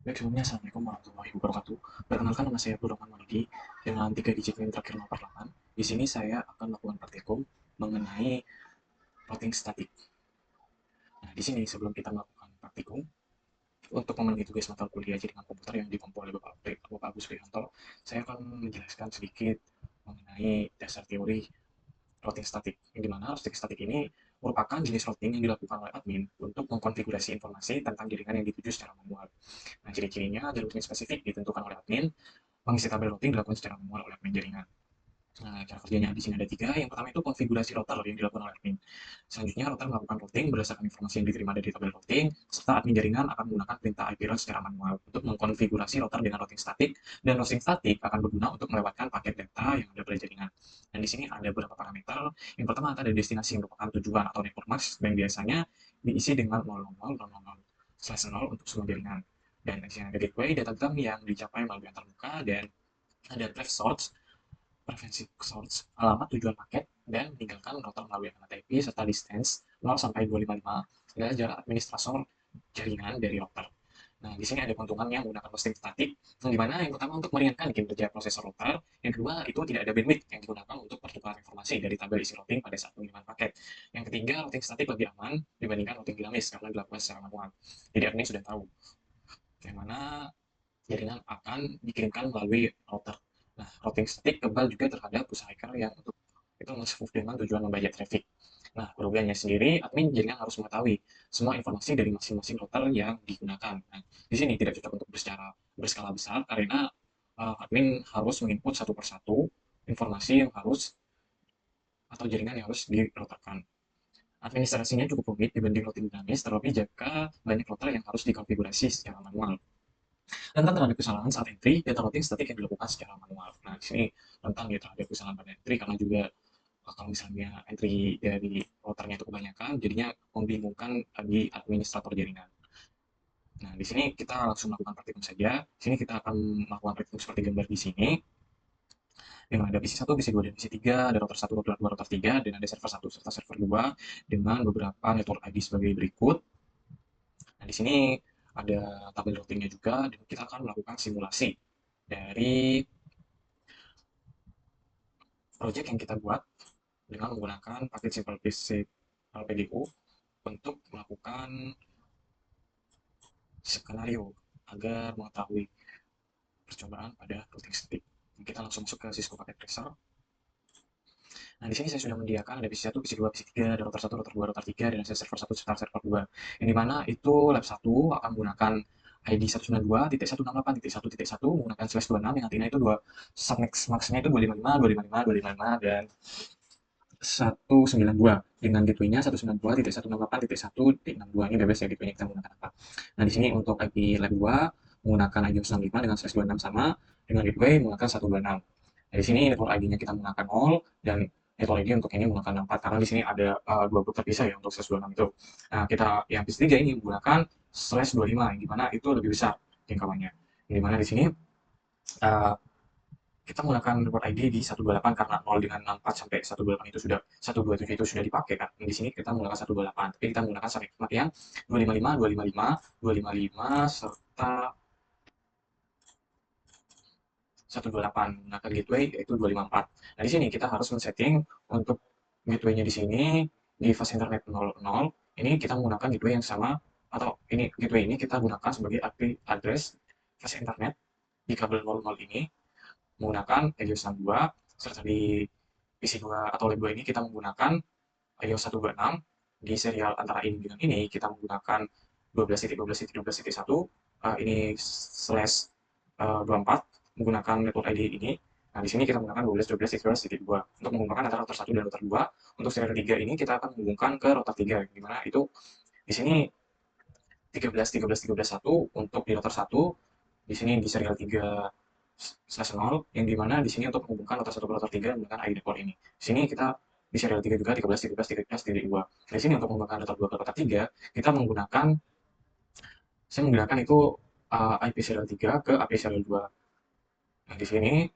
Baik, sebelumnya Assalamualaikum warahmatullahi wabarakatuh. Perkenalkan, nama saya Abdurrahman Maliki dengan 3 digit NIM terakhir 048. Di sini saya akan melakukan praktikum mengenai routing statik. Nah, di sini sebelum kita melakukan praktikum, untuk memenuhi tugas mata kuliah jaringan komputer yang ditempuh oleh Bapak Agus Prihanto, saya akan menjelaskan sedikit mengenai dasar teori routing statik. Yang dimana routing statik ini merupakan jenis routing yang dilakukan oleh admin untuk mengkonfigurasi informasi tentang jaringan yang dituju secara manual. Nah, ciri-cirinya ada routing spesifik ditentukan oleh admin, mengisi tabel routing dilakukan secara manual oleh admin jaringan. Nah, cara kerjanya di sini ada tiga. Yang pertama itu konfigurasi router yang dilakukan oleh admin. Selanjutnya, router melakukan routing berdasarkan informasi yang diterima dari tabel routing, serta admin jaringan akan menggunakan perintah IP route secara manual untuk mengkonfigurasi router dengan routing statik, dan routing statik akan berguna untuk melewatkan paket data yang ada pada jaringan. Dan di sini ada beberapa parameter. Yang pertama ada destinasi yang merupakan tujuan atau network mask, dan biasanya diisi dengan 000/0 untuk semua jaringan. Dan di sini ada gateway data dump yang dicapai melalui antar muka, dan ada preferensi source, alamat tujuan paket, dan meninggalkan router melalui alamat IP serta distance 0 sampai 255 adalah jarak administrator jaringan dari router. Nah, di sini ada keuntungannya menggunakan hosting statik, yang dimana yang pertama untuk meringankan kinerja prosesor router, yang kedua itu tidak ada bandwidth yang digunakan untuk pertukaran informasi dari tabel isi routing pada saat pengiriman paket. Yang ketiga, routing statik lebih aman dibandingkan routing dinamis karena dilakukan secara manual. Jadi admin sudah tahu bagaimana jaringan akan dikirimkan melalui router. Nah, routing statik kebal juga terhadap usaha hacker yang untuk itu mensmooth dengan tujuan membajak traffic. Nah, kerugiannya sendiri, admin jaringan harus mengetahui semua informasi dari masing-masing router yang digunakan. Nah, di sini tidak cocok untuk berskala besar karena admin harus menginput satu persatu informasi yang harus atau jaringan yang harus dirouterkan. Administrasinya cukup rumit dibanding routing dinamis, terlebih jika banyak router yang harus dikonfigurasi secara manual. Rentan terhadap kesalahan saat entry data routing statik yang dilakukan secara manual. Nah, di sini rentan ya terhadap kesalahan pada entry karena juga kalau misalnya entry dari routernya itu kebanyakan, jadinya membingungkan bagi administrator jaringan. Nah, di sini kita langsung melakukan praktikum saja. Di sini kita akan melakukan praktikum seperti gambar di sini. Yang ada PC 1, PC 2, dan PC 3, ada router 1, router 2, router 3, dan ada server 1 serta server 2 dengan beberapa network ID sebagai berikut. Nah, di sini ada tabel routingnya juga, dan kita akan melakukan simulasi dari project yang kita buat dengan menggunakan paket Simple PC PGU untuk melakukan skenario agar mengetahui percobaan pada routing statik. Kita langsung masuk ke Cisco Packet Tracer. Nah, di sini saya sudah menyediakan ada PC 1, PC 2, PC 3, ada router 1, router 2, router 3, dan ada server 1 serta server 2. Yang dimana itu lab 1 akan menggunakan ID 192.168.1.1 menggunakan slash 26 yang artinya itu dua submax maxnya itu 255, 255, 255, dan 192 dengan gateway-nya 192.168.1.62. Ini bebas ya gateway-nya kita menggunakan apa. Nah, di sini untuk IP lab 2 menggunakan ID 165 dengan slash 26 sama, dengan gateway menggunakan 126. Nah, di sini network ID-nya kita menggunakan 0, dan network ID untuk ini menggunakan 64 karena di sini ada dua grup terpisah ya untuk slash 26 itu. Nah, kita yang PC 3 ini menggunakan slash 25 yang dimana itu lebih besar jangkauannya. Yang dimana di sini uh, kita menggunakan report ID di 128 karena 0 dengan 64 sampai 128 itu sudah 127 itu sudah dipakai kan. Di sini kita menggunakan 128, tapi kita menggunakan sampai yang 255, 255, 255 serta 128 menggunakan gateway yaitu 254. Nah, di sini kita harus men-setting untuk gateway-nya di sini di fast internet 00. Ini kita menggunakan gateway yang sama, atau ini gateway ini kita gunakan sebagai IP address fast internet di kabel 00 ini menggunakan Helios 62, serta di PC2 atau Lab 2 ini kita menggunakan Helios 126. Di serial antara ini dengan ini kita menggunakan 12.12.12.1, ini slash 24 menggunakan metode ID ini. Nah, di sini kita menggunakan 12.12.12.2 untuk menghubungkan antara router 1 dan router 2. Untuk serial 3 ini kita akan menghubungkan ke router 3, di mana itu di sini 13.13.13.1 untuk di router 1, di sini di serial 3 slash 0, yang dimana di sini untuk menghubungkan router 1 ke router 3 menggunakan ID default ini. Di sini kita di serial 3 juga 13.13.13.2. Di sini untuk menghubungkan router 2 ke router 3, kita menggunakan saya menggunakan itu IP serial 3 ke IP serial 2. Nah, di sini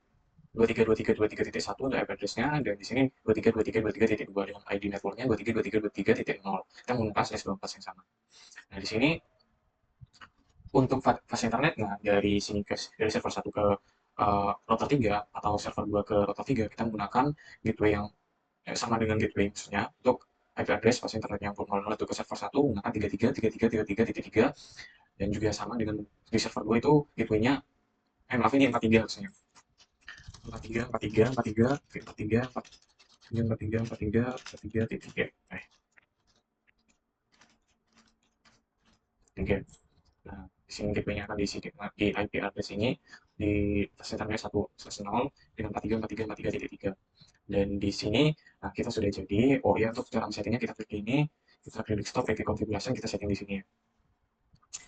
232323.1 untuk IP address-nya, dan di sini 232323.2 dengan ID network-nya 232323.0. Kita menggunakan slash 24 yang sama. Nah, di sini Untuk fast internet, nah dari sini dari server satu ke router 3 atau server 2 ke router 3 kita menggunakan gateway yang sama dengan gateway maksudnya untuk IP address fast internet yang 0.0 itu ke server satu menggunakan 33.33.33.3 dan juga sama dengan di server 2 itu gateway-nya maaf ini 43 harusnya 43 43 43 43 43 43 43 tiga tiga. Nah, di sini gateway-nya akan diisi di IP address ini di internet 1/0 dengan 43.43.43. Dan di sini nah kita sudah jadi, oh ya untuk cara settingnya kita klik ini, kita klik stop, klik configuration, kita setting di sini ya.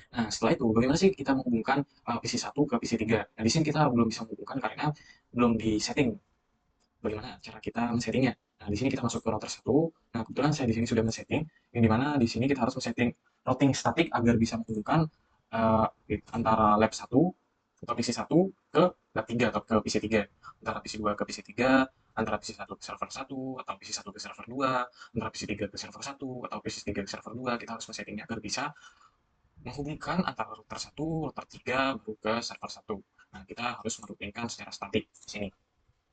Nah, setelah itu bagaimana sih kita menghubungkan PC 1 ke PC 3? Nah, di sini kita belum bisa menghubungkan karena belum di setting. Bagaimana cara kita men-settingnya? Nah, di sini kita masuk ke router 1. Nah, kebetulan saya di sini sudah men-setting, yang dimana di sini kita harus men-setting routing statik agar bisa menghubungkan uh, antara lab 1 atau PC 1 ke lab 3 atau ke PC 3. Antara PC 2 ke PC 3, antara PC 1 ke server 1, atau PC 1 ke server 2, antara PC 3 ke server 1, atau PC 3 ke server 2. Kita harus men-settingnya agar bisa menghubungkan antara router 1, router 3, baru ke server 1. Nah, kita harus meroutingkan secara statik di sini.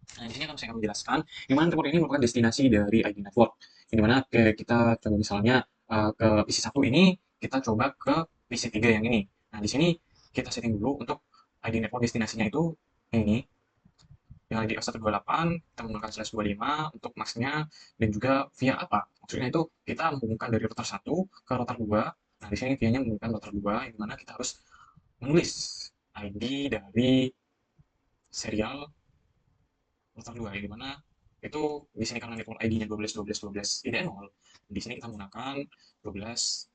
Nah, di sini akan saya menjelaskan di mana network ini merupakan destinasi dari ID network. Di mana kita coba misalnya ke PC 1 ini, kita coba ke PC 3 yang ini. Nah, di sini kita setting dulu untuk ID network destinasinya itu yang ini, yang ID 128, kita menggunakan /25 untuk masknya, dan juga via apa? Maksudnya itu kita menghubungkan dari router 1 ke router 2. Nah, di sini via-nya menghubungkan router 2, yang mana kita harus menulis ID dari serial router 2 yang dimana itu di sini karena network ID-nya 12 tidak 0, di sini kita menggunakan 12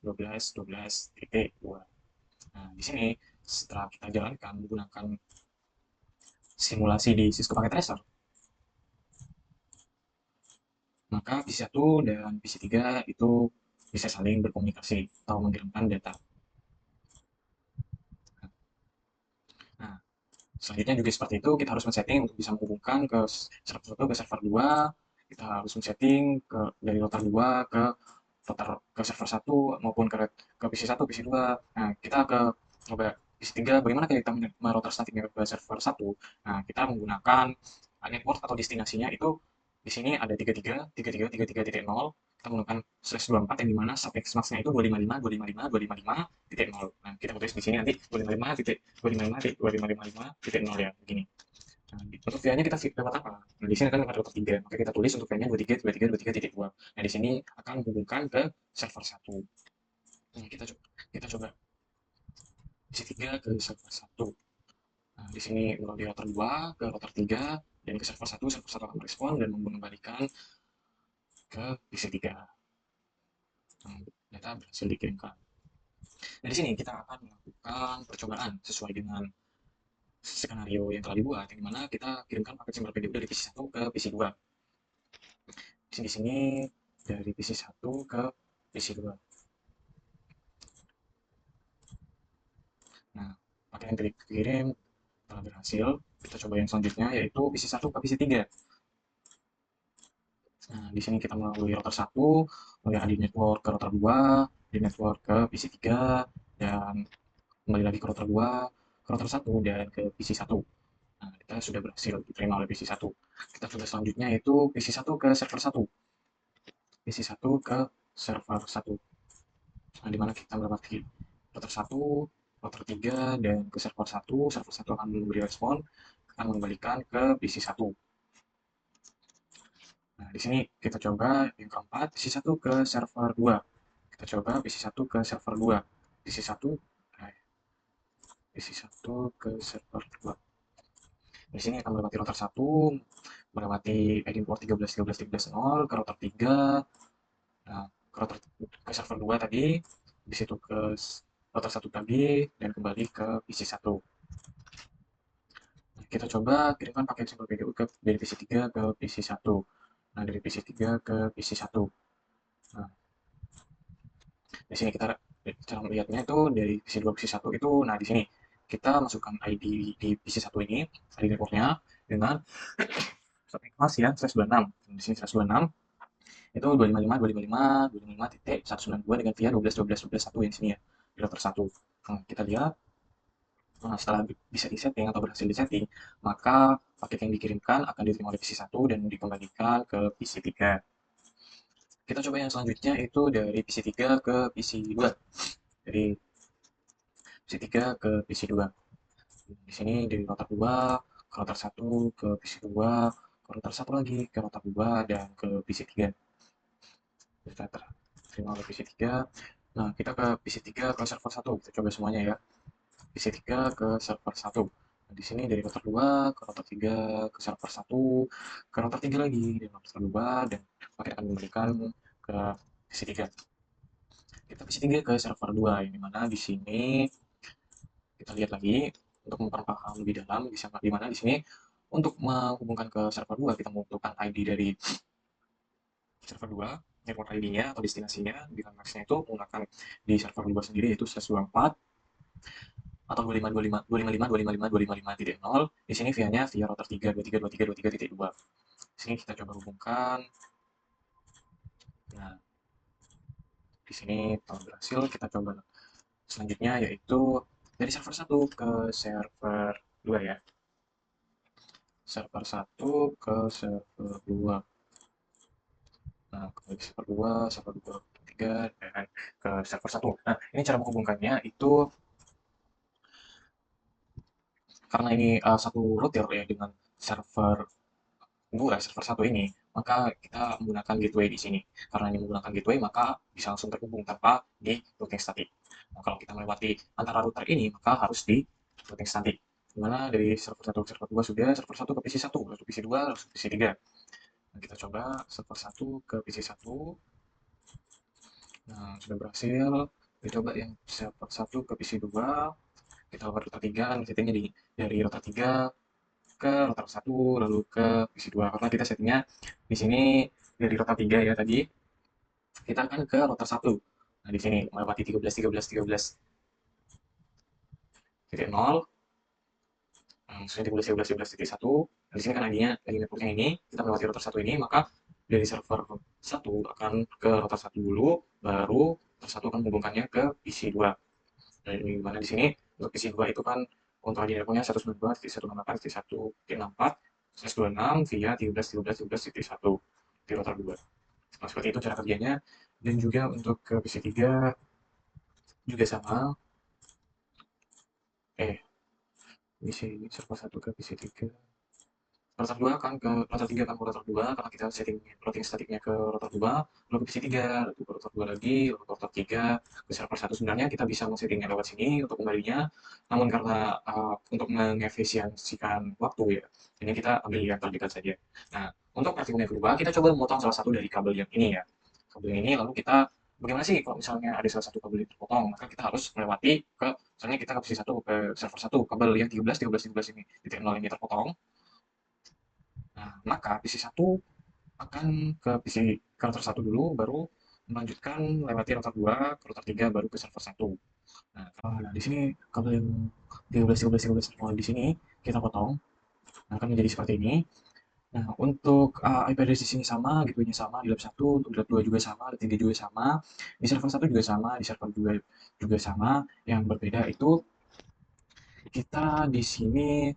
Nah, di sini setelah kita jalankan menggunakan simulasi di Cisco Packet Tracer, maka PC 1 dan PC 3 itu bisa saling berkomunikasi atau mengirimkan data. Nah, selanjutnya juga seperti itu, kita harus men-setting untuk bisa menghubungkan ke server 1 ke server 2. Kita harus men-setting dari router 2 ke ke server 1 maupun ke PC 1, PC 2. Nah, kita coba PC 3, bagaimana kita merouter statiknya ke server 1? Nah, kita menggunakan network atau destinasinya itu di sini ada 33.33.33.0. Kita menggunakan /24 yang dimana suffix max-nya itu 255.255.255.0. Nah, kita tulis di sini nanti 255.255.255.0 ya, begini. Nah, untuk VA-nya kita lewat apa? Nah, di sini kan lewat router 3, maka kita tulis untuk VA-nya 23.23.23.2. Nah, di sini akan menghubungkan ke server 1. Nah, kita coba isi 3 ke server 1. Nah, di sini melalui router 2 ke router 3 dan ke server 1 akan merespon dan mengembalikan ke PC 3. Nah, data berhasil dikirimkan. Nah, di sini kita akan melakukan percobaan sesuai dengan skenario yang telah dibuat, yang mana kita kirimkan paket simbol PDU dari PC 1 ke PC 2. Di sini dari PC 1 ke PC 2. Nah, paket yang dikirim telah berhasil. Kita coba yang selanjutnya yaitu PC 1 ke PC 3. Nah, di sini kita melalui router 1, kemudian di network ke router 2, di network ke PC 3, dan kembali lagi ke router 2, ke router 1, dan ke PC 1. Nah, kita sudah berhasil diterima oleh PC 1. Kita coba selanjutnya yaitu PC 1 ke server 1. PC 1 ke server 1. Nah, di mana kita mendapati router 1, router 3, dan ke server 1. Server 1 akan memberi respon, akan mengembalikan ke PC 1. Nah, di sini kita coba yang keempat, PC 1 ke server 2. Kita coba PC 1 ke server 2. PC 1, PC 1 ke server 2. Di sini akan melewati router 1, melewati ID port 13.13.13.0 ke router 3, nah, ke server 2 tadi, di situ ke router 1 tadi, dan kembali ke PC 1. Nah, kita coba kirimkan paket sampel PDU dari PC 3 ke PC 1. Nah, dari PC 3 ke PC 1. Nah, di sini kita cara melihatnya itu dari PC 2 ke PC 1 itu, nah di sini kita masukkan ID di PC 1 ini, ID networknya dengan kelas ya, /26. Di sini /26 itu 255.255.255.192 dengan via 12.12.12.1 yang sini ya, di router 1. Nah, kita lihat Nah, setelah bisa disetting atau berhasil disetting, maka paket yang dikirimkan akan diterima oleh PC1 dan dikembalikan ke PC3. Kita coba yang selanjutnya itu dari PC3 ke PC2. Dari PC3 ke PC2. Di sini dari router 2 ke router 1 ke PC2, ke router 1 lagi ke router 2 dan ke PC3. Kita terima oleh PC3. Nah, kita ke PC3 ke server 1. Kita coba semuanya ya. PC3 ke server 1. Nah, di sini dari router 2 ke router 3 ke server 1 ke router 3 lagi dan router 2 dan paket akan kembalikan ke PC3. Kita PC3 ke server 2 yang dimana di sini kita lihat lagi untuk memperpaham lebih dalam di mana di sini untuk menghubungkan ke server 2 kita membutuhkan ID dari server 2, network ID-nya atau destinasinya di konteksnya itu menggunakan di server 2 sendiri yaitu 124 atau 255.255.255.255.0. Di sini via-nya via router 3 23.23.23.2. Di sini kita coba hubungkan. Nah, di sini telah berhasil. Kita coba selanjutnya yaitu dari server 1 ke server 2 ya. Server 1 ke server 2. Nah, ke server 2, server 2, 3, dan ke server 1. Nah, ini cara menghubungkannya itu karena ini satu router ya dengan server 2, server 1 ini, maka kita menggunakan gateway di sini. Karena ini menggunakan gateway, maka bisa langsung terhubung tanpa di routing statik. Nah, kalau kita melewati antara router ini, maka harus di routing statik. Dimana dari server 1 ke server 2 sudah, server 1 ke PC1, lalu PC2, lalu PC3. Nah, kita coba server 1 ke PC1. Nah, sudah berhasil. Kita coba yang server 1 ke PC2. Kita coba router 3, kan settingnya dari router 3 ke router 1 lalu ke PC2 karena kita settingnya di sini dari router 3 ya tadi kita akan ke router 1. Nah, di sini melewati 13.13.13.0 maksudnya 13.13.13.1. Nah, di sini kan ID-nya dari networknya ini kita melewati router 1 ini maka dari server 1 akan ke router 1 dulu baru router 1 akan menghubungkannya ke PC2. Nah, ini gimana di sini untuk PC2 itu kan untuk ID networknya 192.168.1.64 126 via 13.13.13.1 di router 2. Nah, seperti itu cara kerjanya. Dan juga untuk ke PC3 juga sama. Eh, PC server 1 ke PC3. Router 2 kan ke router 3 kan ke router 2 karena kita setting routing statiknya ke router 2, lalu ke PC3, lalu ke router 2 lagi, lalu ke router 3, ke server 1 sebenarnya kita bisa men-settingnya lewat sini untuk kembalinya, namun karena untuk mengefisiensikan waktu ya, ini kita ambil yang terdekat saja. Nah, untuk praktikum yang kedua, kita coba memotong salah satu dari kabel yang ini ya. Kabel yang ini lalu kita bagaimana sih kalau misalnya ada salah satu kabel yang terpotong, maka kita harus melewati ke misalnya kita ke PC1 ke server 1 kabel yang 13 13 13 ini titik 0 ini terpotong. Nah, maka PC1 akan ke PC ke router 1 dulu, baru melanjutkan melewati router 2 ke router 3 baru ke server 1. Nah, di sini kabel yang 13, 13, 13 di sini kita potong. Nah, akan menjadi seperti ini. Nah, untuk IP address di sini sama, gateway-nya sama di lab 1, untuk lab 2 juga sama, lab 3 juga sama, di server 1 juga sama, di server 2 juga sama. Yang berbeda itu kita di sini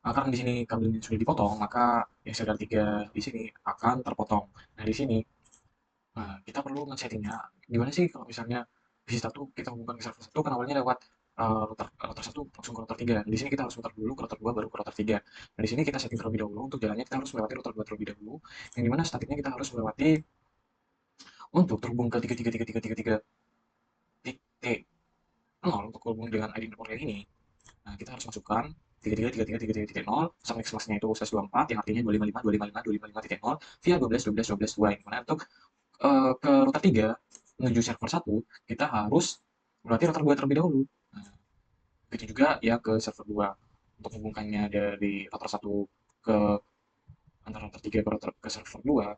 karena di sini kabelnya sudah dipotong, maka yang serial 3 di sini akan terpotong. Nah, di sini kita perlu men-settingnya gimana sih kalau misalnya PC satu kita hubungkan ke server 1 kan awalnya lewat router 1 langsung ke router 3. Di sini kita harus muter dulu ke router 2 baru ke router 3. Nah, di sini kita setting terlebih dahulu untuk jalannya kita harus melewati router 2 terlebih dahulu. Yang dimana statiknya kita harus melewati untuk terhubung ke 33333 titik 0 untuk terhubung dengan ID network yang ini. Nah, kita harus masukkan 333333.0 subnext kelasnya itu 124 yang artinya 255.255.255.0 via 12.12.12.2 yang mana untuk ke router 3 menuju server 1 kita harus melewati router 2 terlebih dahulu. Nah, begitu juga ya ke server 2 untuk menghubungkannya dari router 1 ke antara router 3 ke server 2.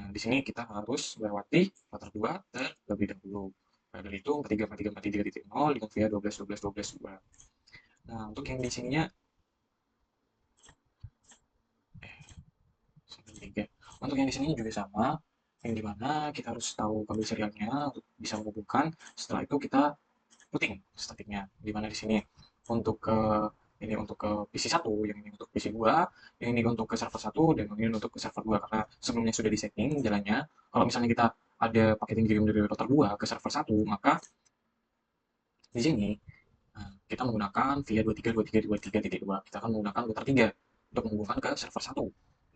Nah, di sini kita harus melewati router 2 terlebih dahulu. Nah, dari itu 434343.0 dengan via 12.12.12.2. Nah, untuk yang di sininya sampai 3. Untuk yang di sini juga sama, yang dimana kita harus tahu kabel serialnya untuk bisa menghubungkan. Setelah itu kita routing statiknya, dimana di sini untuk ke ini untuk ke PC 1, yang ini untuk PC 2, yang ini untuk ke server 1, dan yang ini untuk ke server 2. Karena sebelumnya sudah disetting jalannya, kalau misalnya kita ada paket yang dikirim dari router 2 ke server 1, maka di sini kita menggunakan via 23.23.23.2. Kita akan menggunakan router 3 untuk menghubungkan ke server 1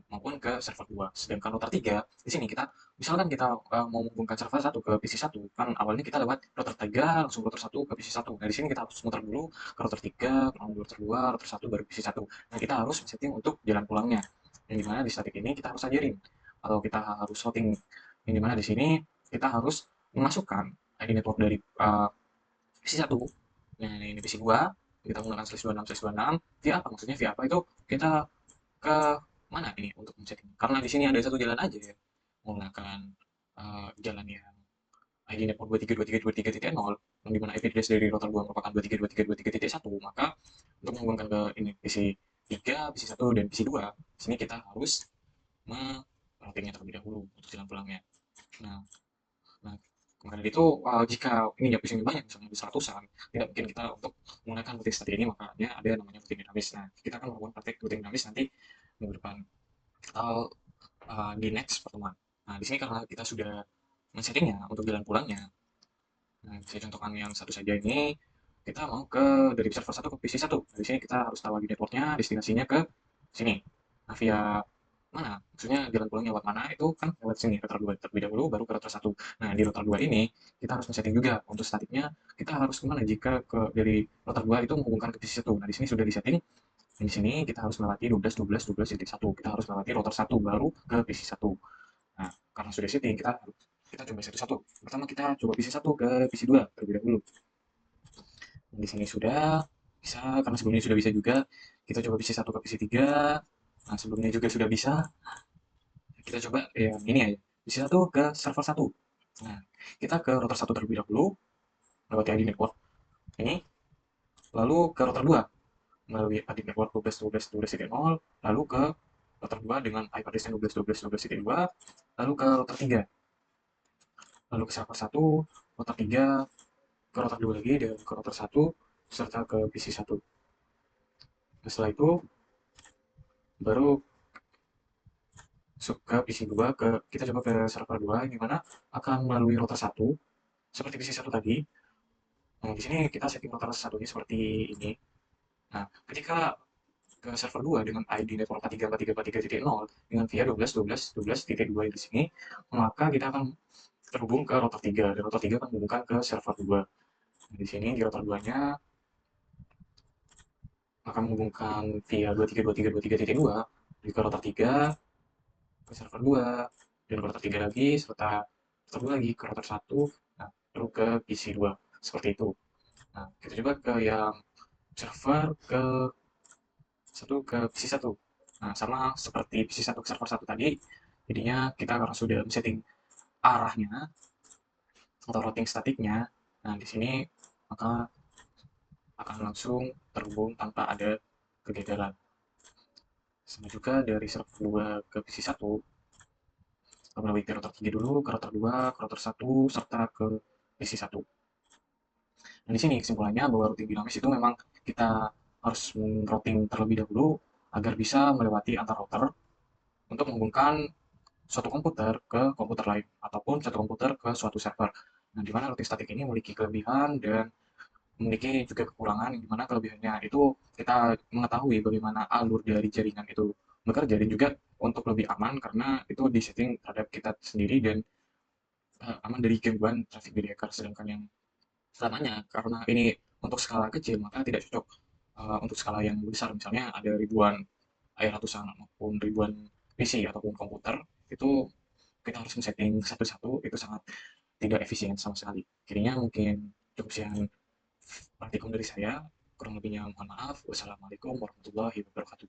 maupun ke server 2. Sedangkan router 3 di sini kita misalkan kita mau menghubungkan server 1 ke PC 1, kan awalnya kita lewat router 3 langsung router 1 ke PC 1. Nah, di sini kita harus muter dulu ke router 3, lalu router 2, router 1 baru PC 1. Nah, kita harus setting untuk jalan pulangnya. Yang dimana di static ini kita harus ajarin atau kita harus routing, yang dimana di sini kita harus memasukkan ID network dari PC 1. Nah, ini PC 2, kita menggunakan /26/26. Via apa? Maksudnya via apa itu? Kita ke mana ini untuk men-setting? Karena di sini ada satu jalan aja ya, menggunakan jalan yang ID network 23.23.23.0, yang dimana IP address dari router 2 merupakan 23.23.23.1, maka untuk menghubungkan ke ini PC 3, PC 1, dan PC 2, sini kita harus routingnya terlebih dahulu untuk jalan pulangnya. Nah, Nah, maka dari itu, jika ini ya pusingnya banyak, misalnya bisa ratusan, tidak mungkin kita untuk menggunakan routing strategi ini, makanya ada namanya routing dinamis. Nah, kita akan melakukan praktek routing dinamis nanti minggu depan atau di next pertemuan. Nah, di sini karena kita sudah men-settingnya untuk jalan pulangnya, nah, saya contohkan yang satu saja ini, kita mau ke dari server 1 ke PC 1. Nah, di sini kita harus tahu lagi networknya, destinasinya ke sini. Nah, via mana? Maksudnya jalan pulangnya lewat mana itu kan lewat sini, router 2 terlebih dahulu, baru ke router 1. Nah, di router 2 ini kita harus men-setting juga untuk statiknya, kita harus kemana jika ke dari router 2 itu menghubungkan ke PC 1. Nah, di sini sudah disetting. Di sini kita harus melewati 12.12.12.1. Kita harh melewati router 1 baru ke PC 1. Nah, karena sudah setting, kita kita coba satu-satu. Pertama kita coba PC 1 ke PC 2 terlebih dahulu. Di sini sudah bisa, karena sebelumnya sudah bisa juga. Kita coba PC 1 ke PC 3. Nah, sebelumnya juga sudah bisa. Kita coba yang ini aja. PC 1 ke server 1. Nah, kita ke router 1 terlebih dahulu, lewat ID network ini, lalu ke router 2 melalui ID network 12.12.12.0, lalu ke router 2 dengan IP address 12.12.12.2, lalu ke router 3, lalu ke server 1, router 3, ke router 2 lagi, dan ke router 1, serta ke PC 1. Nah, setelah itu baru ke PC 2, kita coba ke server 2, yang dimana akan melalui router 1 seperti PC 1 tadi. Nah, di sini kita setting router 1-nya seperti ini. Nah, ketika ke server 2 dengan ID network 434343.0 dengan via 12.12.12.2 di sini, maka kita akan terhubung ke router 3, dan router 3 akan menghubungkan ke server 2. Nah, di sini di router 2-nya akan menghubungkan via 23.23.23.2 ke router 3 ke server 2, dan router 3 lagi serta router 2 lagi ke router 1, nah, lalu ke PC 2, seperti itu. Nah, kita coba ke yang server ke 1 ke PC 1. Nah, sama seperti PC 1 ke server 1 tadi, jadinya kita karena sudah setting arahnya atau routing statiknya, nah di sini maka akan langsung terhubung tanpa ada kegagalan. Sama juga dari server 2 ke PC 1, melalui router 3 dulu, ke router 2, ke router 1, serta ke PC 1. Nah, di sini kesimpulannya bahwa routing dinamis itu memang kita harus routing terlebih dahulu agar bisa melewati antar router untuk menghubungkan suatu komputer ke komputer lain ataupun satu komputer ke suatu server. Nah, di mana routing statik ini memiliki kelebihan dan memiliki juga kekurangan, di mana kelebihannya itu kita mengetahui bagaimana alur dari jaringan itu bekerja, dan juga untuk lebih aman karena itu disetting terhadap kita sendiri dan aman dari gangguan traffic dari hacker. Sedangkan yang selamanya, karena ini untuk skala kecil, maka tidak cocok untuk skala yang besar. Misalnya ada ribuan, ratusan maupun ribuan PC ataupun komputer, itu kita harus men-setting satu-satu, itu sangat tidak efisien sama sekali. Jadinya mungkin cukup sekian praktikum dari saya, kurang lebihnya mohon maaf. Wassalamualaikum warahmatullahi wabarakatuh.